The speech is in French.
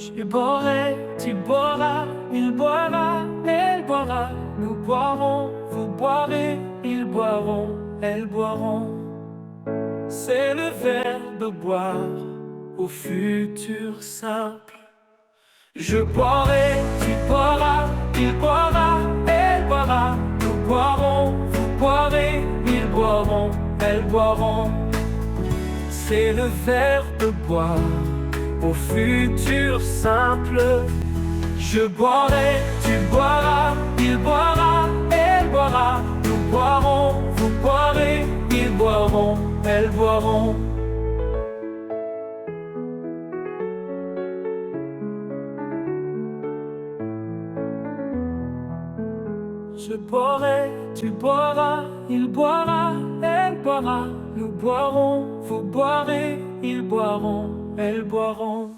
Je boirai, tu boiras, il boira, elle boira. Nous boirons, vous boirez, ils boiront, elles boiront. C'est le verbe boire au futur simple. Je boirai, tu boiras, il boira, elle boira. Nous boirons, vous boirez, ils boiront, elles boiront. C'est le verbe boire au futur simple. Je boirai, tu boiras, il boira, elle boira. Nous boirons, vous boirez, ils boiront, elles boiront. Je boirai, tu boiras, il boira, elle boira. Nous boirons, vous boirez, ils boiront, elles boiront.